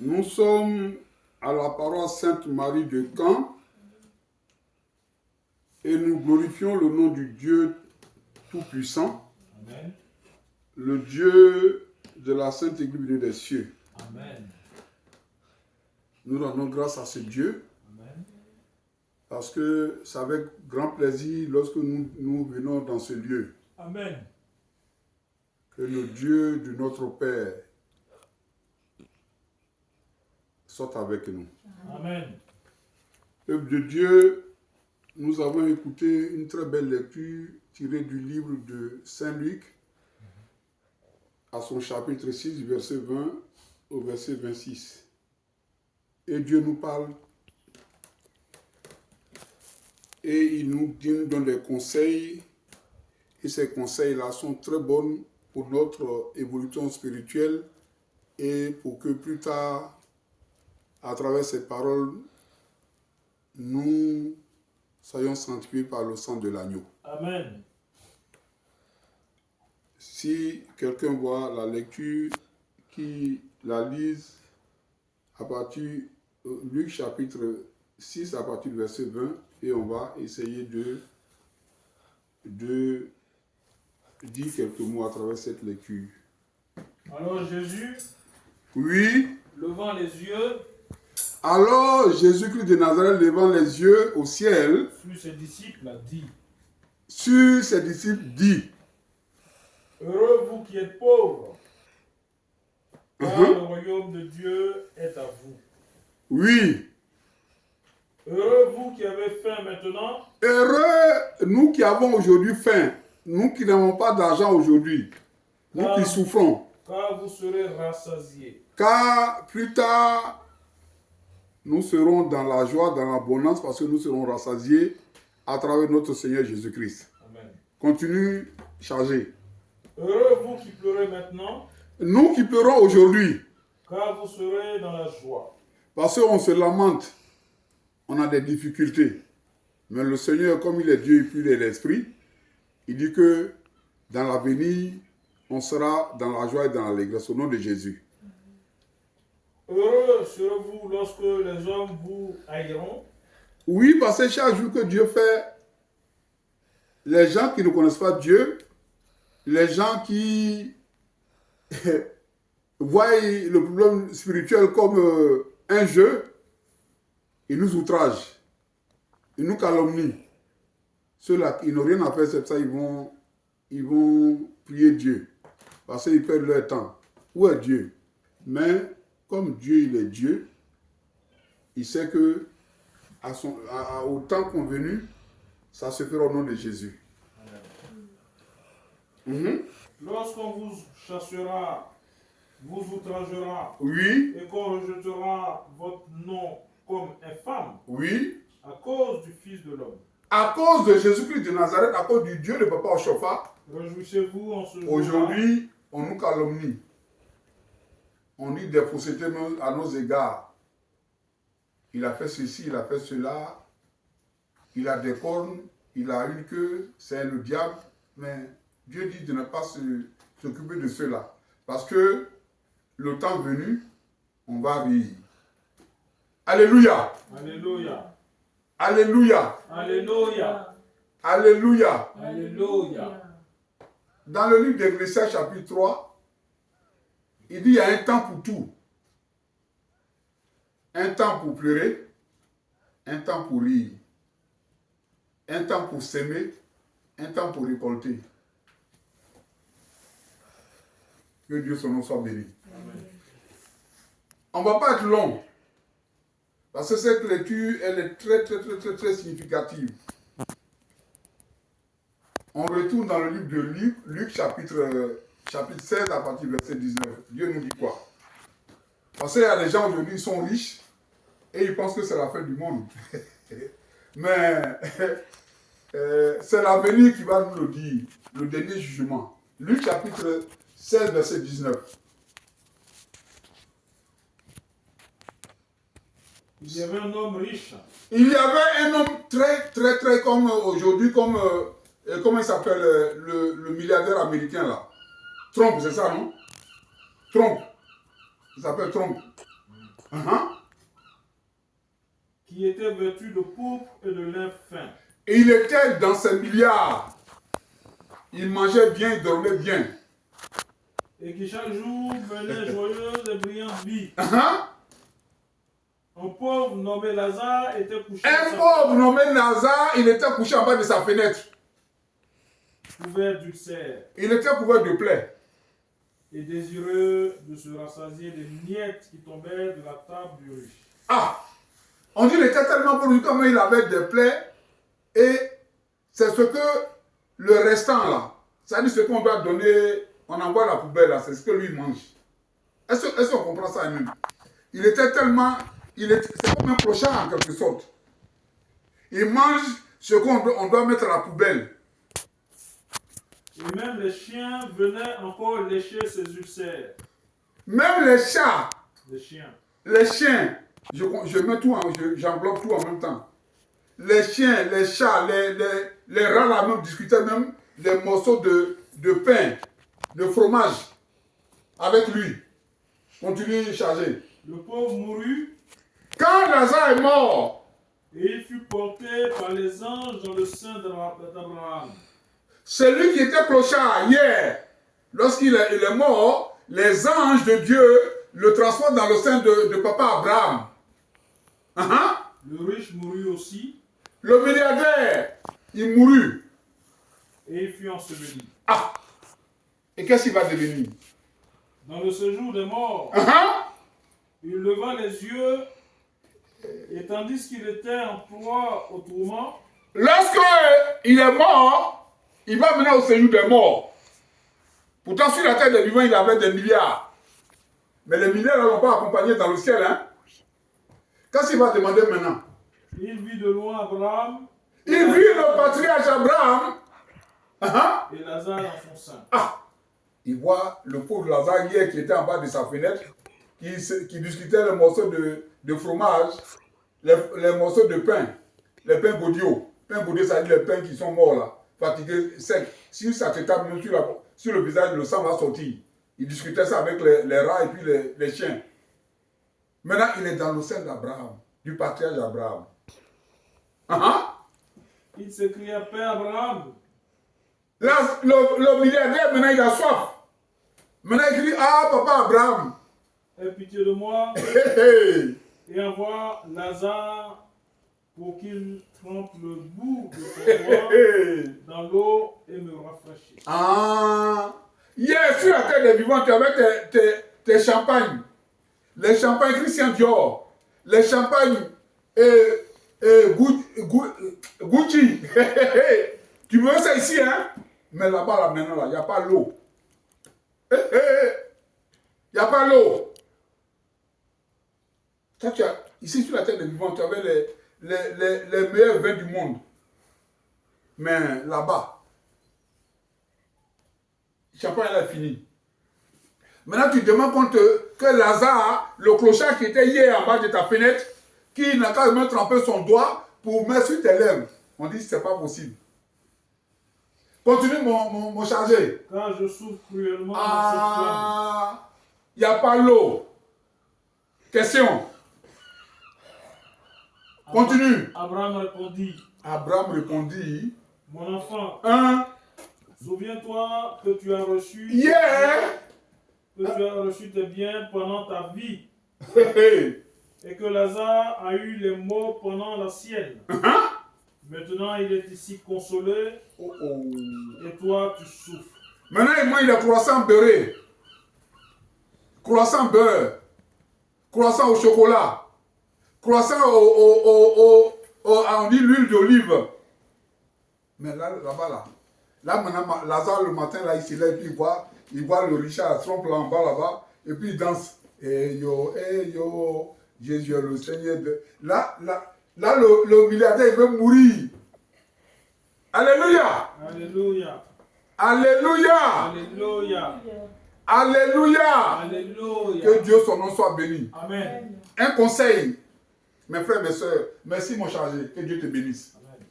Nous sommes à la paroisse Sainte-Marie de Caen et nous glorifions le nom du Dieu Tout-Puissant, Amen. le Dieu de la Sainte Église des cieux. Amen. Nous rendons grâce à ce Dieu Amen. parce que c'est avec grand plaisir lorsque nous venons dans ce lieu Amen. que le Dieu de notre Père soit avec nous. Amen. Peuple de Dieu, nous avons écouté une très belle lecture tirée du livre de Saint Luc à son chapitre 6, verset 20 au verset 26. Et Dieu nous parle et il nous donne des conseils. Et ces conseils-là sont très bons pour notre évolution spirituelle et pour que plus tard, à travers ces paroles, nous soyons sanctifiés par le sang de l'agneau. Amen. Si quelqu'un voit la lecture, qui la lise à partir de Luc chapitre 6, à partir du verset 20, et on va essayer de dire quelques mots à travers cette lecture. Alors Jésus, Oui. levant les yeux Alors Jésus-Christ de Nazareth, levant les yeux au ciel, sur ses disciples, a dit: sur ses disciples, dit: Heureux vous qui êtes pauvres, car le royaume de Dieu est à vous. Oui. Heureux vous qui avez faim maintenant, Heureux nous qui avons aujourd'hui faim, nous qui n'avons pas d'argent aujourd'hui, nous qui souffrons. car vous serez rassasiés. Car plus tard, nous serons dans la joie, dans l'abondance, parce que nous serons rassasiés à travers notre Seigneur Jésus-Christ. Amen. Continue, chargé. Heureux vous qui pleurez maintenant, Nous qui pleurons aujourd'hui, car vous serez dans la joie. parce qu'on se lamente, on a des difficultés. Mais le Seigneur, comme il est Dieu et puis il est l'Esprit, il dit que dans l'avenir, on sera dans la joie et dans l'allégresse au nom de Jésus. Heureux serez-vous lorsque les hommes vous haïront. Oui, parce que chaque jour que Dieu fait, les gens qui ne connaissent pas Dieu, les gens qui voient le problème spirituel comme un jeu, ils nous outragent, ils nous calomnient. Ceux-là qui n'ont rien à faire, c'est ça, ils vont prier Dieu, parce qu'ils perdent leur temps. Où est Dieu? Mais comme Dieu, il est Dieu, il sait que au temps convenu, ça se fera au nom de Jésus. Lorsqu'on vous chassera, vous outragera, Oui, et qu'on rejettera votre nom comme infâme, oui. à cause du Fils de l'homme, À cause de Jésus-Christ de Nazareth, à cause du Dieu de Papa Ochofa, réjouissez-vous en ce jour-là. aujourd'hui, on nous calomnie. On dit des faussetés à nos égards. Il a fait ceci, il a fait cela. Il a des cornes, il a une queue, c'est le diable. Mais Dieu dit de ne pas s'occuper de cela. Parce que le temps venu, on va rire. Alléluia. Alléluia. Alléluia. Alléluia. Alléluia. Alléluia. Dans le livre d'Ecclésiaste chapitre 3, il dit il y a un temps pour tout. Un temps pour pleurer, un temps pour rire, un temps pour s'aimer, un temps pour récolter. Que Dieu son nom soit béni. Amen. On ne va pas être long. Parce que cette lecture, elle est très significative. On retourne dans le livre de Luc chapitre 16 à partir du verset 19. Dieu nous dit quoi? Parce qu'il y a des gens aujourd'hui qui sont riches et ils pensent que c'est la fin du monde. Mais c'est l'avenir qui va nous le dire, le dernier jugement. Luc chapitre 16, verset 19. Il y avait un homme riche. Il y avait un homme très comme aujourd'hui, comme comment il s'appelle le milliardaire américain là. Trump, c'est ça, non? Trump. Il s'appelle Trump. Uh-huh. qui était vêtu de pourpre et de lin fin. Et il était dans ses milliards. Il mangeait bien, il dormait bien. Et qui chaque jour menait joyeuse et brillante vie. Uh-huh. Un pauvre nommé Lazare était couché Un pauvre nommé Lazare, il était couché en bas de sa fenêtre. couvert d'ulcères Il était couvert de plaies. et désireux de se rassasier des miettes qui tombaient de la table du riche. Ah! On dit qu'il était tellement pauvre, comme il avait des plaies. Et c'est ce que le restant là, c'est-à-dire ce qu'on doit donner, on envoie à la poubelle là, c'est ce que lui mange. Est-ce qu'on comprend ça même? Il était tellement, c'est comme un clochard en quelque sorte. Il mange ce qu'on doit mettre à la poubelle. Et même les chiens venaient encore lécher ses ulcères. Même les chats, Les chiens. les chiens, je mets tout, j'englobe tout en même temps. Les chiens, les chats, les rats là même discutaient même des morceaux de pain, de fromage avec lui. Continue charger. Le pauvre mourut Quand Lazare est mort, et il fut porté par les anges dans le sein d'Abraham. celui qui était clochard hier, lorsqu'il est mort, les anges de Dieu le transportent dans le sein de papa Abraham. Uh-huh. Le riche mourut aussi Le milliardaire, il mourut. et il fut enseveli. Ah! Et qu'est-ce qu'il va devenir? Dans le séjour des morts, Uh-huh. il leva les yeux et tandis qu'il était en proie au tourment, Lorsqu'il est mort, il va venir au séjour des morts. Pourtant, sur la terre des vivants, il avait des milliards. Mais les milliards ne l'ont pas accompagné dans le ciel. Hein? Qu'est-ce qu'il va demander maintenant? il vit de loin Abraham Il vit le patriarche Abraham. Uh-huh. et Lazare dans son sein. Ah! Il voit le pauvre Lazare hier qui était en bas de sa fenêtre, qui discutait les morceaux de fromage, les morceaux de pain, les pains gaudio. Pain gaudio, ça dit les pains qui sont morts là, fatigués, secs. Si ça te tape même sur le visage, le sang va sortir. Il discutait ça avec les rats et puis les chiens. Maintenant, il est dans le sein d'Abraham, du patriarche Abraham. Uh-huh. Il s'écria, Père Abraham, Là, le milliardaire, maintenant, il a soif. Maintenant, il crie, ah, papa Abraham. aie pitié de moi Hey, hey. et envoie Lazare pour qu'il trempe le bout de son doigt Hey. dans l'eau et me rafraîchisse. Ah, hier, sur la terre des vivants, tu avais tes champagnes. Les champagnes Christian Dior. Les champagnes Gucci. Tu veux ça ici, hein? Mais là-bas, là, maintenant, il n'y a pas l'eau. Il n'y a pas l'eau. Ici, sur la terre des vivants, tu avais les meilleurs vins du monde. Mais là-bas, le champagne là est fini. Maintenant, tu te demandes compte que Lazare, le clochard qui était hier en bas de ta fenêtre, qui n'a qu'à même trempé son doigt pour mettre sur tes lèvres. On dit que ce n'est pas possible. Continue mon chargé. Car je souffre cruellement dans cette flamme. Ah, il n'y a pas l'eau. Question. Continue. Abraham répondit, Abraham répondit, mon enfant, hein, souviens-toi que tu as reçu hier, tes biens pendant ta vie hey, et que Lazare a eu les maux pendant la sienne. hein? Maintenant, il est ici consolé Oh, oh. et toi, tu souffres. Maintenant, il mange les croissants beurrés, croissants beurre, croissants au chocolat, croissants on dit l'huile d'olive. Mais là-bas, là, maintenant, Lazare, le matin, là, il se lève, puis il voit le Richard trompe là en bas, là-bas, et puis il danse. Eh yo, Jésus est le Seigneur. Là, le milliardaire, il veut mourir. Alléluia! Alléluia. Alléluia! Alléluia. Alléluia! Alléluia. Que Dieu, son nom soit béni. Amen. Un conseil, mes frères, mes soeurs, merci mon chargé, que Dieu te bénisse. Amen.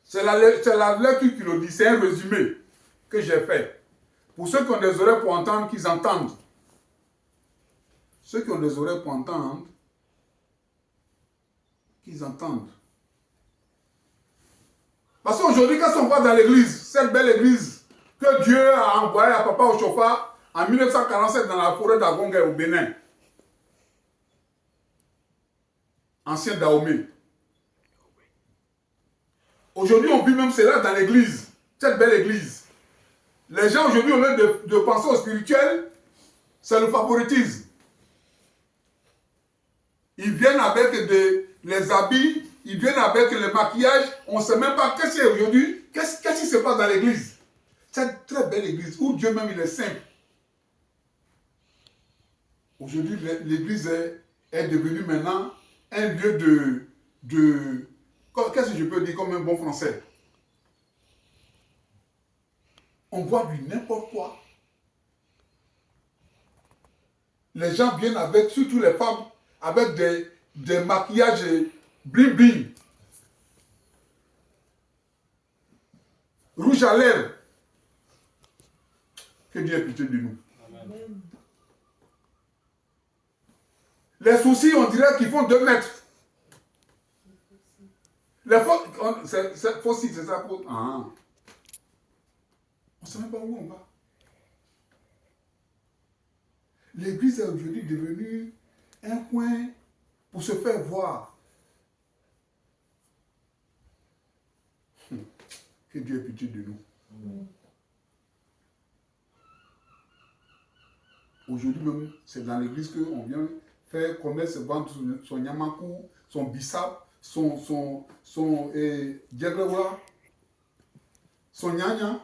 C'est la lecture qui le dit, c'est un résumé que j'ai fait. Pour ceux qui ont des oreilles pour entendre, qu'ils entendent. Ceux qui ont des oreilles pour entendre, qu'ils entendent. Parce qu'aujourd'hui, quand on va dans l'église, cette belle église que Dieu a envoyée à Papa Ochofa en 1947 dans la forêt d'Agongue au Bénin, ancien Dahomey. Aujourd'hui, on vit même cela dans l'église, cette belle église. Les gens aujourd'hui, au lieu de penser au spirituel, c'est le favoritisme. Ils viennent avec les habits, ils viennent avec le maquillage. On ne sait même pas qu'est-ce qu'il y a aujourd'hui, qu'est-ce qui se passe dans l'église. Cette très belle église où Dieu même il est simple. Aujourd'hui, l'église est devenue maintenant un lieu de qu'est-ce que je peux dire comme un bon français? On voit du n'importe quoi. Les gens viennent avec, surtout les femmes, avec des maquillages bling bling. Rouge à lèvres. Que Dieu ait pitié de nous. Amen. Les sourcils, on dirait qu'ils font 2 mètres. Les fossiles, c'est ça pour... Ah. On ne sait même pas où on va. L'église est aujourd'hui devenue un coin pour se faire voir. Que Dieu ait pitié de nous. Amen. Aujourd'hui même, c'est dans l'église qu'on vient faire connaître, se vendre son yamakou, son bissap, son diagrewa, son nyanya.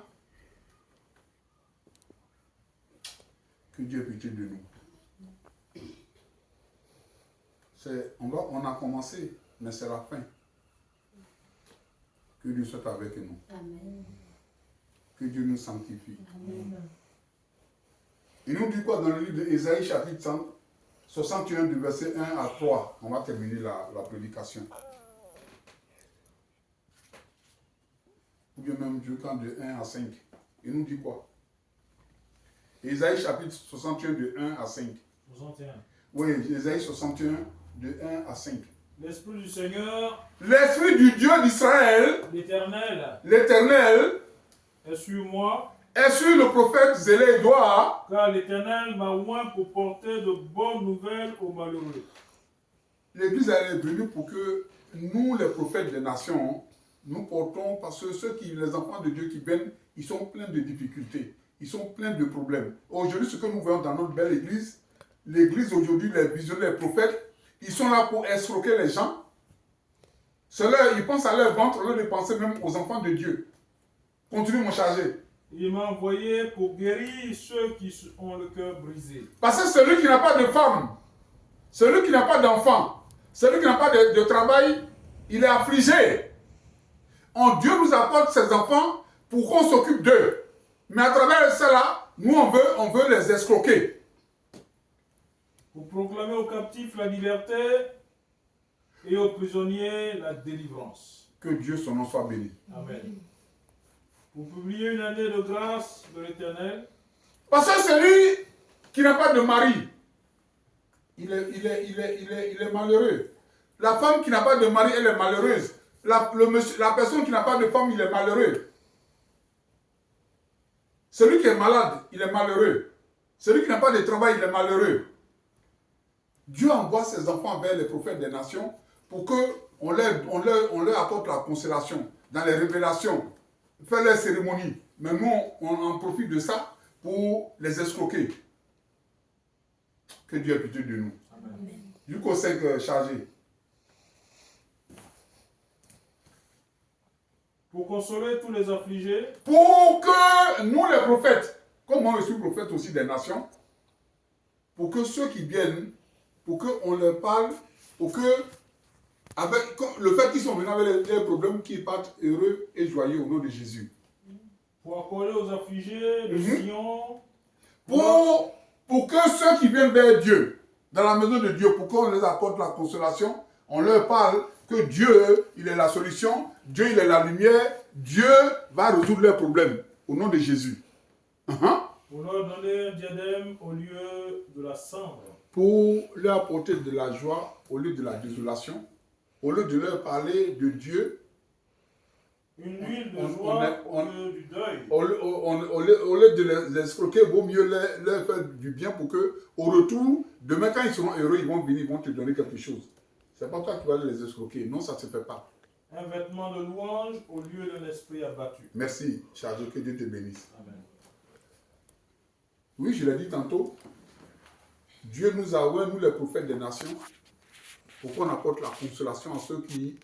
Que Dieu ait pitié de nous. On a commencé, mais c'est la fin. Que Dieu soit avec nous. Amen. Que Dieu nous sanctifie. Amen. Il nous dit quoi dans le livre d'Ésaïe chapitre 61 du verset 1 à 3. On va terminer la prédication. Ou bien même jusqu'en de 1 à 5. Il nous dit quoi? Ésaïe chapitre 61 de 1 à 5. 61. Oui, Ésaïe 61 de 1 à 5. L'Esprit du Seigneur, l'Esprit du Dieu d'Israël, l'Éternel, est sur moi, est sur le prophète Zélé Édouard, car l'Éternel m'a oint pour porter de bonnes nouvelles aux malheureux. L'Église est venue pour que nous, les prophètes des nations, nous portons, parce que les enfants de Dieu qui viennent, ils sont pleins de difficultés, ils sont pleins de problèmes. Aujourd'hui, ce que nous voyons dans notre belle Église, l'Église aujourd'hui, les visionnaires, les prophètes, ils sont là pour escroquer les gens. Ils pensent à leur ventre, au lieu de penser même aux enfants de Dieu. Continue, mon chargé. Il m'a envoyé pour guérir ceux qui ont le cœur brisé. Parce que celui qui n'a pas de femme, celui qui n'a pas d'enfant, celui qui n'a pas de travail, il est affligé. Dieu nous apporte ses enfants pour qu'on s'occupe d'eux. Mais à travers cela, nous on veut les escroquer. Pour proclamer aux captifs la liberté et aux prisonniers la délivrance. Que Dieu son nom soit béni. Amen. Pour publier une année de grâce de l'Éternel. Parce que celui qui n'a pas de mari, il est malheureux. La femme qui n'a pas de mari, elle est malheureuse. La personne qui n'a pas de femme, il est malheureux. Celui qui est malade, il est malheureux. Celui qui n'a pas de travail, il est malheureux. Dieu envoie ses enfants vers les prophètes des nations pour qu'on leur apporte la consolation dans les révélations, faire les cérémonies. Mais nous, on en profite de ça pour les escroquer. Que Dieu ait pitié de nous. Amen. Jusqu'au 5 chargé. Pour consoler tous les affligés. Pour que nous les prophètes, comme moi je suis prophète aussi des nations, pour que ceux qui viennent, pour qu'on leur parle, pour que, avec le fait qu'ils sont venus avec les problèmes, qu'ils partent heureux et joyeux au nom de Jésus. Pour accorder aux affligés de Sion. Pour que ceux qui viennent vers Dieu, dans la maison de Dieu, pour qu'on les apporte la consolation, on leur parle que Dieu, il est la solution, Dieu, il est la lumière, Dieu va résoudre leurs problèmes au nom de Jésus. Pour leur donner un diadème au lieu de la cendre. pour leur apporter de la joie au lieu de la désolation, au lieu de leur parler de Dieu, Une huile de on joie est- au lieu du deuil. au lieu de les escroquer, vaut mieux leur faire du bien pour que, au retour, demain quand ils seront heureux, ils vont venir, ils vont te donner quelque chose. C'est pas toi qui vas les escroquer. Non, ça ne se fait pas. Un vêtement de louange au lieu d'un esprit abattu. Merci, chargé, que Dieu te bénisse. Amen. Oui, je l'ai dit tantôt, Dieu nous a oués, nous les prophètes des nations, pour qu'on apporte la consolation à ceux qui